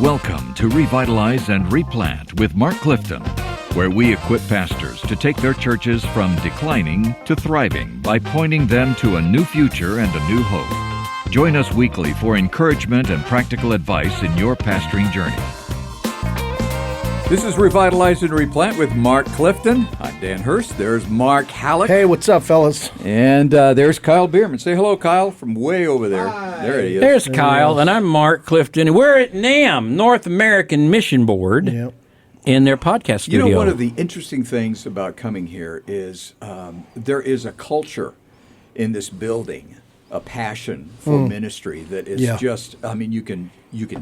Welcome to Revitalize and Replant with Mark Clifton, where we equip pastors to take their churches from declining to thriving by pointing them to a new future and a new hope. Join us weekly for encouragement and practical advice in your pastoring journey. This is Revitalize and Replant with Mark Clifton. I'm Dan Hurst. There's Mark Hallock. Hey, what's up, fellas? And there's Kyle Bierman. Say hello, Kyle, from way over there. Hi. There he is. There's Kyle, and I'm Mark Clifton. And we're at NAM, North American Mission Board, in their podcast studio. You know, one of the interesting things about coming here is there is a culture in this building, a passion for ministry that is just, I mean, you can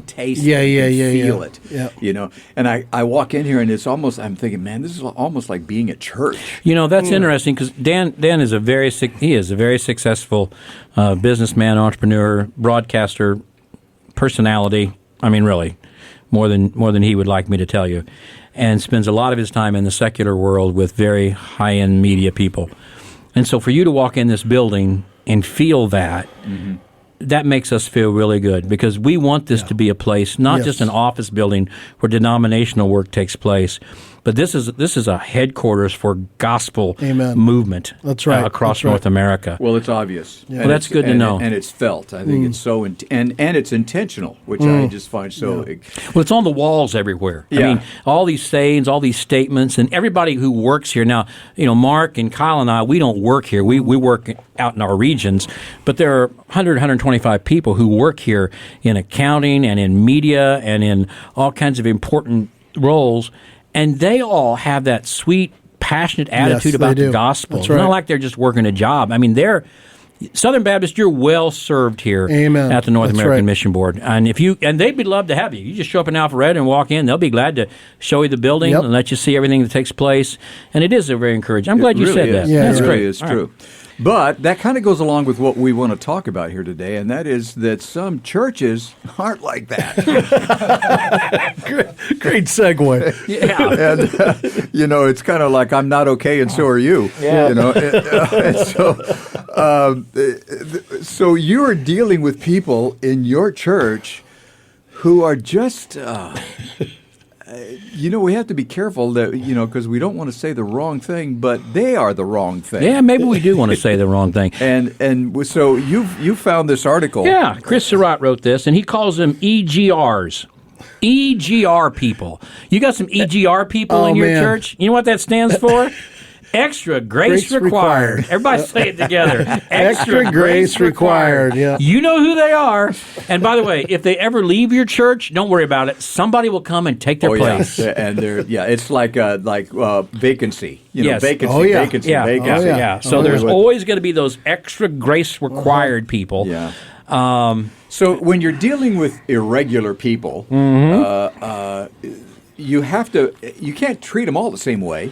taste it, feel it, you know. And I walk in here and it's almost, I'm thinking, man, this is almost like being at church. You know, that's interesting because Dan is a very successful businessman, entrepreneur, broadcaster, personality. I mean, really, more than he would like me to tell you, and spends a lot of his time in the secular world with very high-end media people. And so for you to walk in this building and feel that, that makes us feel really good because we want this to be a place, not just an office building where denominational work takes place, but this is a headquarters for gospel movement. That's right. Across North America. Well, it's obvious. Well, that's good to know. And it's felt. I think it's so, and it's intentional, which I just find so. Well, it's on the walls everywhere. I mean, all these sayings, all these statements, and everybody who works here. Now, you know, Mark and Kyle and I, we don't work here. We work out in our regions, but there are 125 people who work here in accounting and in media and in all kinds of important roles. And they all have that sweet, passionate attitude about the gospel. That's It's not right. like they're just working a job. I mean, Southern Baptist, you're well served here at the North American Mission Board. And they'd be love to have you. You just show up in Alpharetta and walk in. They'll be glad to show you the building and let you see everything that takes place. And it is a very encouraging. I'm glad you said that. Yeah, That's it great. really is true. But that kind of goes along with what we want to talk about here today, and that is that some churches aren't like that. Great segue. And, you know, it's kind of like I'm not okay and so are you. Yeah. You know, so you're dealing with people in your church who are just... you know, we have to be careful that, you know, because we don't want to say the wrong thing, but they are the wrong thing. Yeah, maybe we do want to say the wrong thing. And so you found this article. Yeah, Chris Surratt wrote this, and he calls them EGRs. EGR people. You got some EGR people in your church? You know what that stands for? Extra grace required. Everybody say it together. Extra grace required. Yeah. You know who they are. And by the way, if they ever leave your church, don't worry about it. Somebody will come and take their place. Yeah. And it's like vacancy. You know, vacancy, vacancy. So there's always going to be those extra grace required people. Yeah. So when you're dealing with irregular people, you can't treat them all the same way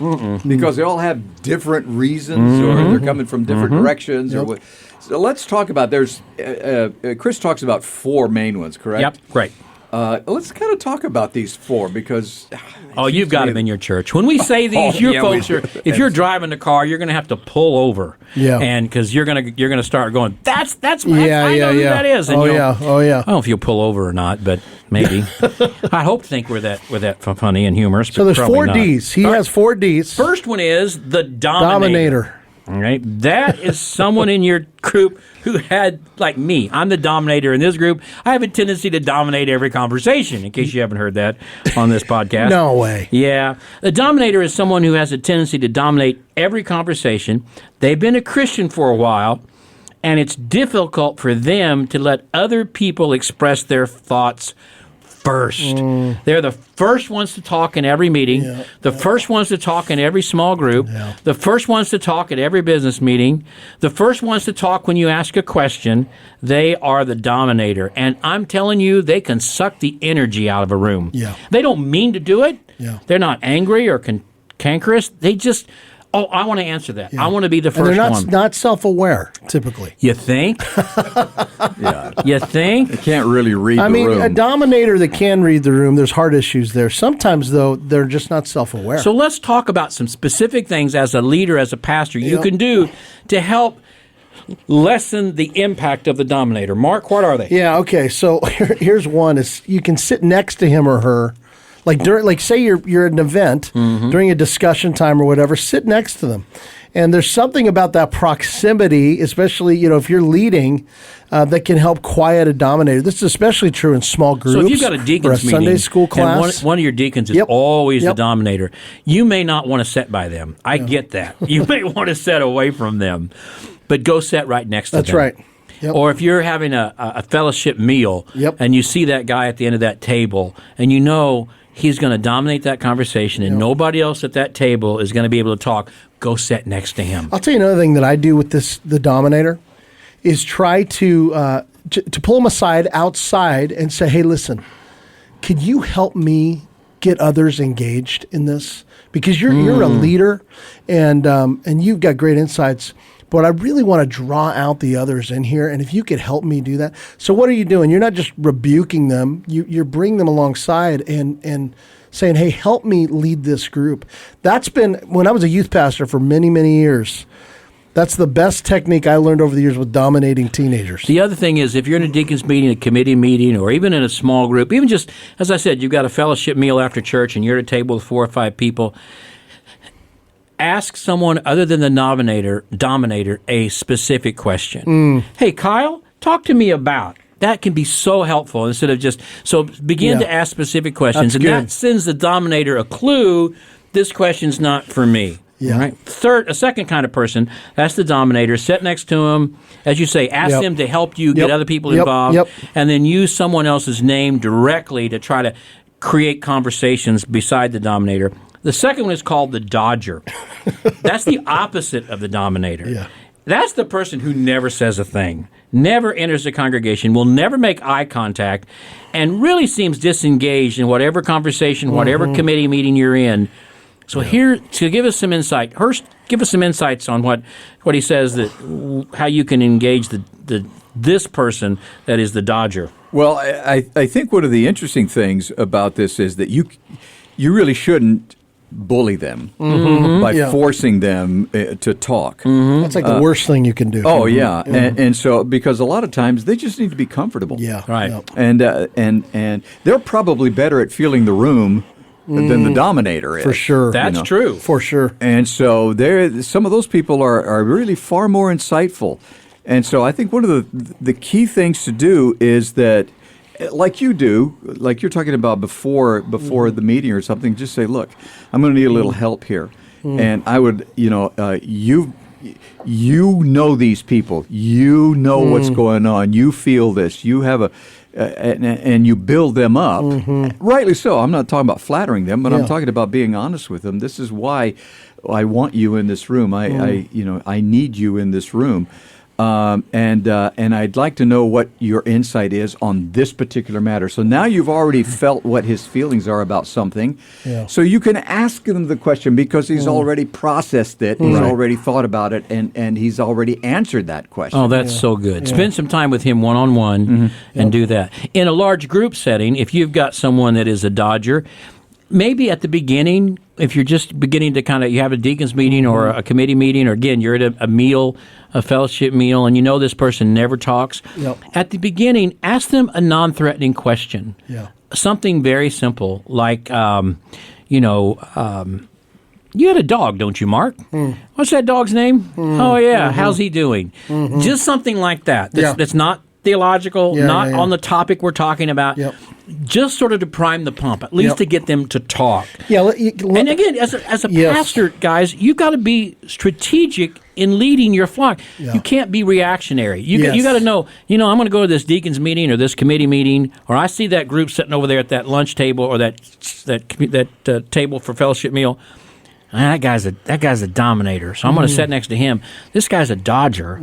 because they all have different reasons or they're coming from different directions. Or what. So let's talk about, Chris talks about four main ones, correct? Yep, right. Let's kind of talk about these four because... you've got them in your church. When we say these, folks are, if you're driving the car, you're going to have to pull over. Yeah. And because you're going to start going, that's my, I know who that is. And I don't know if you'll pull over or not, but maybe. I hope to think we're that funny and humorous. So there's four Ds. He has four Ds. First one is the Dominator. All right, that is someone in your group who had, like me, I'm the dominator in this group. I have a tendency to dominate every conversation, in case you haven't heard that on this podcast. No way. Yeah. The dominator is someone who has a tendency to dominate every conversation. They've been a Christian for a while, and it's difficult for them to let other people express their thoughts first. They're the first ones to talk in every meeting, the first ones to talk in every small group, the first ones to talk at every business meeting, the first ones to talk when you ask a question. They are the dominator. And I'm telling you, they can suck the energy out of a room. Yeah. They don't mean to do it. Yeah. They're not angry or cankerous. They just... Oh, I want to answer that. I want to be the first and they're one. not self-aware, typically. You think? You think? They can't really read the room. I mean, a dominator that can read the room, there's heart issues there. Sometimes, though, they're just not self-aware. So let's talk about some specific things as a leader, as a pastor, you can do to help lessen the impact of the Dominator. Mark, what are they? Yeah, okay. So here's one: is you can sit next to him or her, like say you're at an event during a discussion time or whatever. Sit next to them, and there's something about that proximity, especially if you're leading, that can help quiet a Dominator. This is especially true in small groups. So if you've got a deacons or a Sunday school class, and one of your deacons is always the Dominator, you may not want to sit by them. I get that. You may want to sit away from them. But go sit right next to them. That's right. Yep. Or if you're having a fellowship meal and you see that guy at the end of that table and you know he's going to dominate that conversation and nobody else at that table is going to be able to talk, go sit next to him. I'll tell you another thing that I do with the Dominator is try to pull him aside outside and say, hey, listen, could you help me get others engaged in this? Because you're a leader and you've got great insights. But I really want to draw out the others in here, and if you could help me do that. So what are you doing? You're not just rebuking them. You're bringing them alongside and saying, hey, help me lead this group. That's been, when I was a youth pastor for many, many years, that's the best technique I learned over the years with dominating teenagers. The other thing is if you're in a deacon's meeting, a committee meeting, or even in a small group, even just, as I said, you've got a fellowship meal after church and you're at a table with 4 or 5 people, ask someone other than the Dominator a specific question. Hey, Kyle, talk to me about. That can be so helpful instead of just, so begin to ask specific questions. That's and good. that sends the Dominator a clue, this question's not for me. Yeah. Right? A second kind of person, that's the Dominator. Sit next to him. As you say, ask them to help you get other people involved. And then use someone else's name directly to try to create conversations beside the Dominator. The second one is called the Dodger. That's the opposite of the Dominator. Yeah. That's the person who never says a thing, never enters the congregation, will never make eye contact, and really seems disengaged in whatever conversation, whatever committee meeting you're in. So here, to give us some insight, Hurst, give us some insights on what he says, that how you can engage this person that is the Dodger. Well, I think one of the interesting things about this is that you really shouldn't bully them by forcing them to talk. That's like the worst thing you can do. Oh, yeah. And so, because a lot of times they just need to be comfortable. Yeah. Right. Yeah. And they're probably better at feeling the room than the Dominator is. For sure. That's true. For sure. And so some of those people are really far more insightful. And so I think one of the key things to do is that, like you do, like you're talking about before the meeting or something, just say, look, I'm going to need a little help here. And I would, you know these people. You know what's going on. You feel this. You have and you build them up. Rightly so. I'm not talking about flattering them, but I'm talking about being honest with them. This is why I want you in this room. I need you in this room. And I'd like to know what your insight is on this particular matter. So now you've already felt what his feelings are about something. Yeah. So you can ask him the question because he's already processed it. He's already thought about it, and he's already answered that question. Oh, that's so good. Yeah. Spend some time with him one-on-one and do that. In a large group setting, if you've got someone that is a Dodger, maybe at the beginning, if you're just beginning to you have a deacon's meeting or a committee meeting, or again, you're at a meal, a fellowship meal, and you know this person never talks. Yep. At the beginning, ask them a non-threatening question. Yeah. Something very simple, like, you had a dog, don't you, Mark? What's that dog's name? Oh, yeah. How's he doing? Just something like that. That's not theological, on the topic we're talking about. Yep. Just sort of to prime the pump, at least to get them to talk. Yeah, and again, as a pastor, guys, you've got to be strategic in leading your flock. Yeah. You can't be reactionary. You got to know, I'm going to go to this deacon's meeting or this committee meeting, or I see that group sitting over there at that lunch table or that table for fellowship meal. That guy's a Dominator, so I'm going to sit next to him. This guy's a Dodger.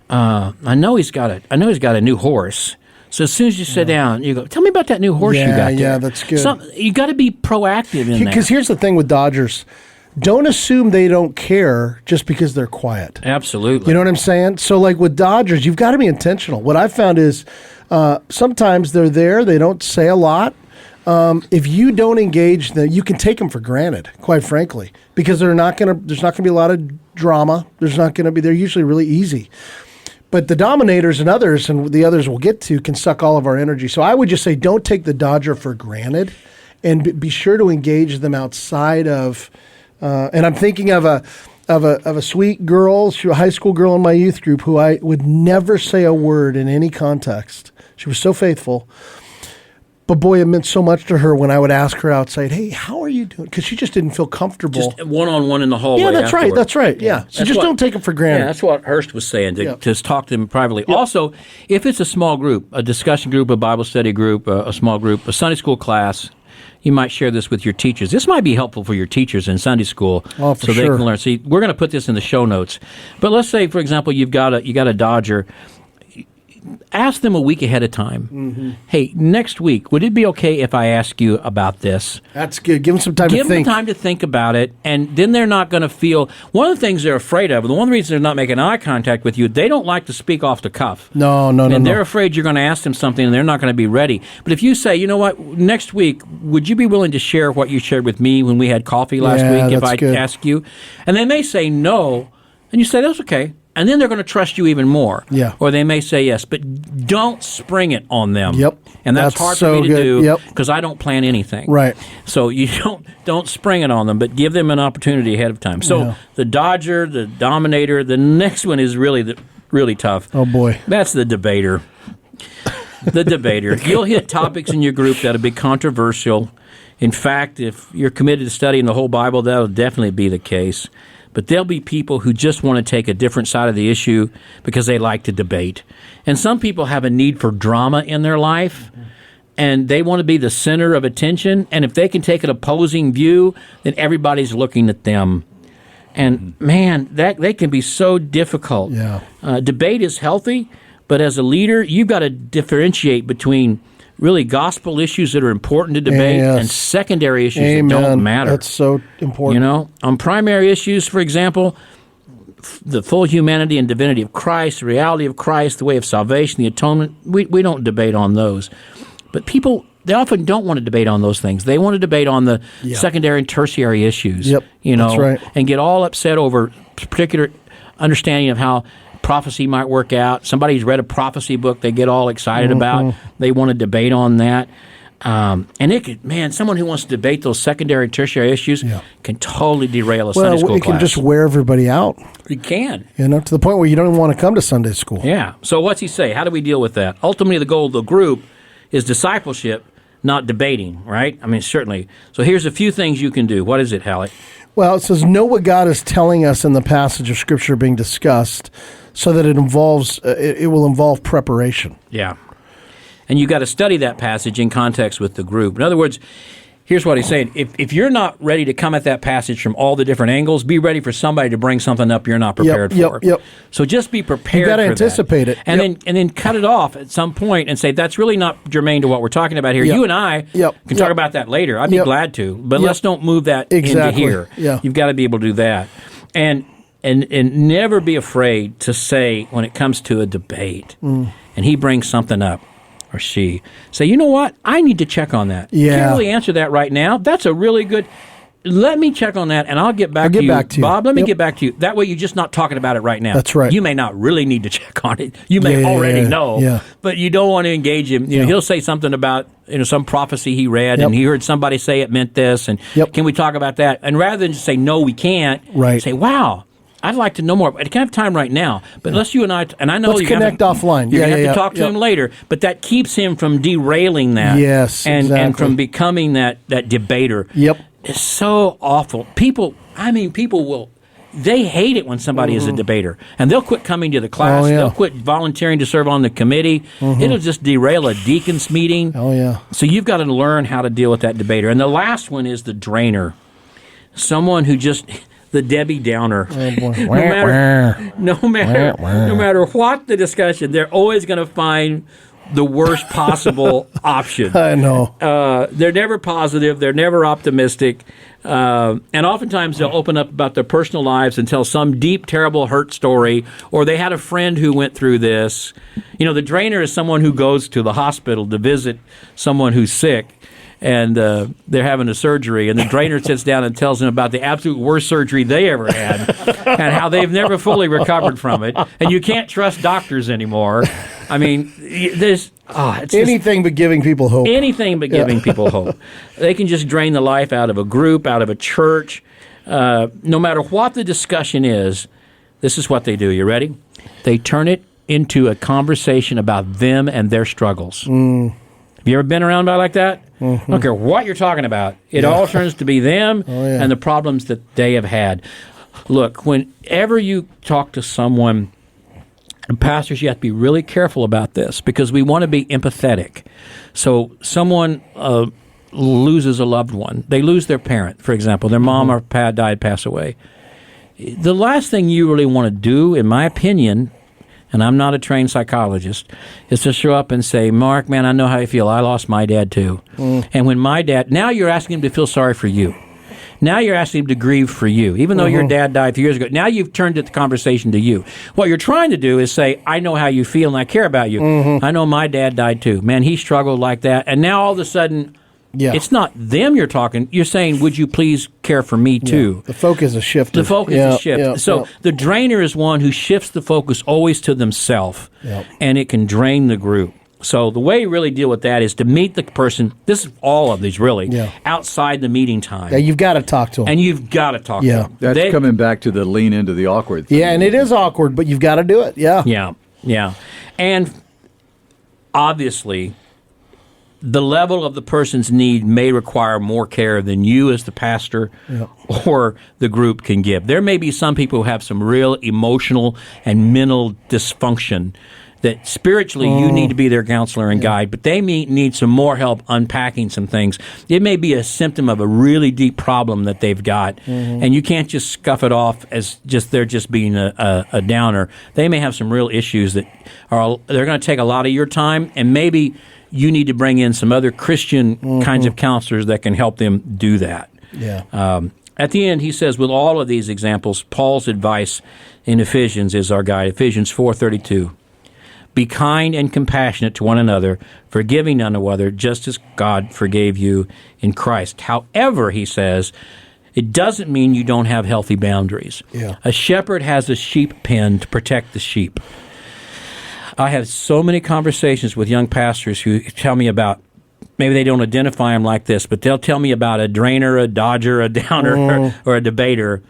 I know he's got a new horse. So as soon as you sit down, you go, tell me about that new horse you got there. Yeah, that's good. You got to be proactive in that. Because here's the thing with Dodgers. Don't assume they don't care just because they're quiet. Absolutely. You know what I'm saying? So like with Dodgers, you've got to be intentional. What I've found is sometimes they're there, they don't say a lot. If you don't engage them, you can take them for granted, quite frankly, because there's not going to be a lot of drama. There's not going to be. They're usually really easy. But the Dominators and the others we'll get to, can suck all of our energy. So I would just say, don't take the Dodger for granted, and be sure to engage them outside of. And I'm thinking of a sweet girl, she was a high school girl in my youth group, who I would never say a word in any context. She was so faithful. But boy, it meant so much to her when I would ask her outside, "Hey, how are you doing?" Because she just didn't feel comfortable. Just one-on-one in the hallway. Yeah, that's afterward. right. That's right. Yeah. So just don't take it for granted. Yeah, that's what Hurst was saying, to just talk to them privately. Yep. Also, if it's a small group, a discussion group, a Bible study group, a small group, a Sunday school class, you might share this with your teachers. This might be helpful for your teachers in Sunday school, Oh, for so they sure. can learn. See, we're going to put this in the show notes. But let's say, for example, you got a Dodger. Ask them a week ahead of time. Mm-hmm. Hey, next week, would it be okay if I ask you about this? That's good. Give them some time to Give think. them time to think about it, and then they're not going to feel. One of the things they're afraid of, and one of the reasons they're not making eye contact with you, they don't like to speak off the cuff. No. And they're afraid you're going to ask them something, and they're not going to be ready. But if you say, you know what, next week, would you be willing to share what you shared with me when we had coffee last Yeah, week if that's I good. ask you? And they may say no, and you say, that's okay. And then they're going to trust you even more. Yeah. Or they may say yes, but don't spring it on them. Yep. And that's That's hard so for me to good. do Yep. because I don't plan anything. Right. So you don't spring it on them, but give them an opportunity ahead of time. So Yeah. the Dodger, the Dominator, the next one is really tough. Oh, boy. That's the debater. The debater. You'll hit topics in your group that'll be controversial. In fact, if you're committed to studying the whole Bible, that'll definitely be the case. But there'll be people who just want to take a different side of the issue because they like to debate. And some people have a need for drama in their life, and they want to be the center of attention. And if they can take an opposing view, then everybody's looking at them. And, man, that they can be so difficult. Yeah. Debate is healthy, but as a leader, you've got to differentiate between really gospel issues that are important to debate Yes. and secondary issues Amen. that don't matter. That's so important. You know, on primary issues, for example, the full humanity and divinity of Christ, the reality of Christ, the way of salvation, the atonement, we don't debate on those. But people, they often don't want to debate on those things. They want to debate on the secondary and tertiary issues. Yep, you know, that's right. and get all upset over particular understanding of how prophecy might work out. Somebody's read a prophecy book they get all excited about. They want to debate on that. And it could, man, someone who wants to debate those secondary and tertiary issues can totally derail a Sunday school it can class. just wear everybody out, You can. to the point where you don't even want to come to Sunday school. Yeah. So what's he say? How do we deal with that? Ultimately, the goal of the group is discipleship, not debating, right? I mean, certainly. So here's a few things you can do. What is it, Hallock? Well, it says, know what God is telling us in the passage of Scripture being discussed so that it will involve preparation. Yeah. And you got to study that passage in context with the group. In other words, here's what he's saying. If you're not ready to come at that passage from all the different angles, be ready for somebody to bring something up you're not prepared for. Yep. So just be prepared You gotta for anticipate that. it. And then cut it off at some point and say, that's really not germane to what we're talking about here. Yep. You and I can talk about that later. I'd be glad to. But let's don't move that into here. Yeah. You've got to be able to do that. And never be afraid to say when it comes to a debate and he brings something up or she, say, you know what? I need to check on that. Yeah. Can't really answer that right now. That's a really good. Let me check on that, and I'll get back to you. Bob, let me get back to you. That way you're just not talking about it right now. That's right. You may not really need to check on it. You may already know, but you don't want to engage him. You know, he'll say something about some prophecy he read, and he heard somebody say it meant this, and can we talk about that? And rather than just say, no, we can't, say, wow, I'd like to know more. I can't have time right now, but unless you and I know let's connect offline. You're going to have to talk to him later, but that keeps him from derailing that. Yes, and from becoming that debater. Yep. It's so awful. People will, they hate it when somebody is a debater, and they'll quit coming to the class. Oh, yeah. They'll quit volunteering to serve on the committee. It'll just derail a deacon's meeting. Oh, yeah. So you've got to learn how to deal with that debater. And the last one is the drainer. Someone who just... the Debbie Downer. Oh, boy. No matter what the discussion, they're always going to find the worst possible option. I know. They're never positive. They're never optimistic. And oftentimes they'll open up about their personal lives and tell some deep, terrible hurt story, or they had a friend who went through this. The drainer is someone who goes to the hospital to visit someone who's sick. and they're having a surgery, and the trainer sits down and tells them about the absolute worst surgery they ever had and how they've never fully recovered from it, and you can't trust doctors anymore. I mean, there's it's Anything but giving people hope. anything but giving people hope. They can just drain the life out of a group, out of a church. No matter what the discussion is, this is what they do. You ready? They turn it into a conversation about them and their struggles. Have you ever been around about like that? I don't care what you're talking about. It all turns to be them and the problems that they have had. Look, whenever you talk to someone, and pastors, you have to be really careful about this because we want to be empathetic. So someone loses a loved one. They lose their parent, for example. Their mom or dad, pass away. The last thing you really want to do, in my opinion, and I'm not a trained psychologist, is to show up and say, Mark, man, I know how you feel. I lost my dad too. And when my dad, now you're asking him to feel sorry for you. Now you're asking him to grieve for you, even though your dad died 3 years ago. Now you've turned the conversation to you. What you're trying to do is say, I know how you feel and I care about you. I know my dad died too. Man, he struggled like that. And now all of a sudden, it's not them you're talking. You're saying, would you please care for me too? The focus is shifted. The focus is shifted. So the drainer is one who shifts the focus always to themselves, and it can drain the group. So the way you really deal with that is to meet the person, this is all of these really, outside the meeting time. Yeah, you've got to talk to them. And you've got to talk to them. That's coming back to the lean into the awkward thing. Yeah, and it is awkward, but you've got to do it. Yeah. And obviously, the level of the person's need may require more care than you as the pastor or the group can give. There may be some people who have some real emotional and mental dysfunction that spiritually you need to be their counselor and guide, but they may need some more help unpacking some things. It may be a symptom of a really deep problem that they've got, and you can't just scuff it off as just they're just being a downer. They may have some real issues that they're going to take a lot of your time, and maybe you need to bring in some other Christian kinds of counselors that can help them do that. At the end, he says, with all of these examples, Paul's advice in Ephesians is our guide, Ephesians 4:32. Be kind and compassionate to one another, forgiving one another, just as God forgave you in Christ. However, he says, it doesn't mean you don't have healthy boundaries. A shepherd has a sheep pen to protect the sheep. I have so many conversations with young pastors who tell me about, maybe they don't identify them like this, but they'll tell me about a drainer, a dodger, a downer, or a debater.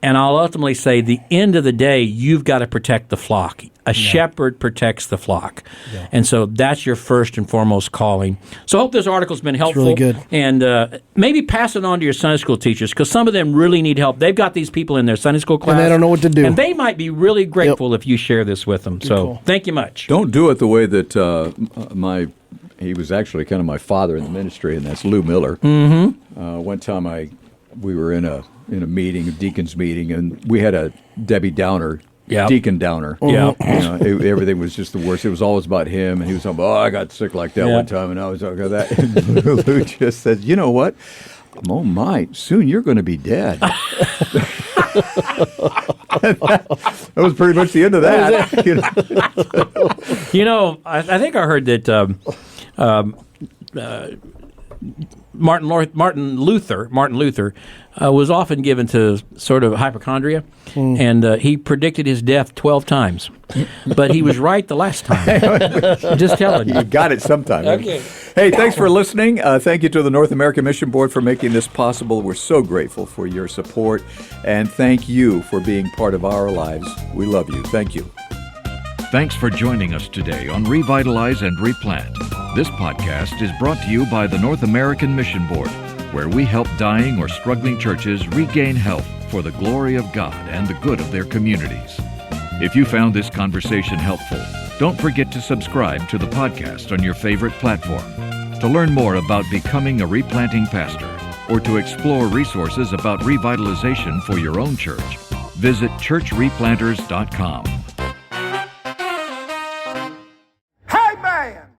And I'll ultimately say, the end of the day, you've got to protect the flock. A shepherd protects the flock. And so that's your first and foremost calling. So I hope this article's been helpful. It's really good. And maybe pass it on to your Sunday school teachers, because some of them really need help. They've got these people in their Sunday school class. And they don't know what to do. And they might be really grateful if you share this with them. So thank you much. Don't do it the way that he was actually kind of my father in the ministry, and that's Lou Miller. One time we were in a meeting, a deacon's meeting, and we had a Debbie Downer, deacon Downer. Everything was just the worst. It was always about him, and he was talking about, I got sick like that one time, and I was talking about that. And Lou just said, you know what? Oh, my, soon you're going to be dead. That was pretty much the end of that. I think I heard that Martin Luther was often given to sort of hypochondria, and he predicted his death 12 times. But he was right the last time. Just telling you. You got it sometime. Okay. Hey, thanks for listening. Thank you to the North American Mission Board for making this possible. We're so grateful for your support, and thank you for being part of our lives. We love you. Thank you. Thanks for joining us today on Revitalize and Replant. This podcast is brought to you by the North American Mission Board, where we help dying or struggling churches regain health for the glory of God and the good of their communities. If you found this conversation helpful, don't forget to subscribe to the podcast on your favorite platform. To learn more about becoming a replanting pastor or to explore resources about revitalization for your own church, visit churchreplanters.com.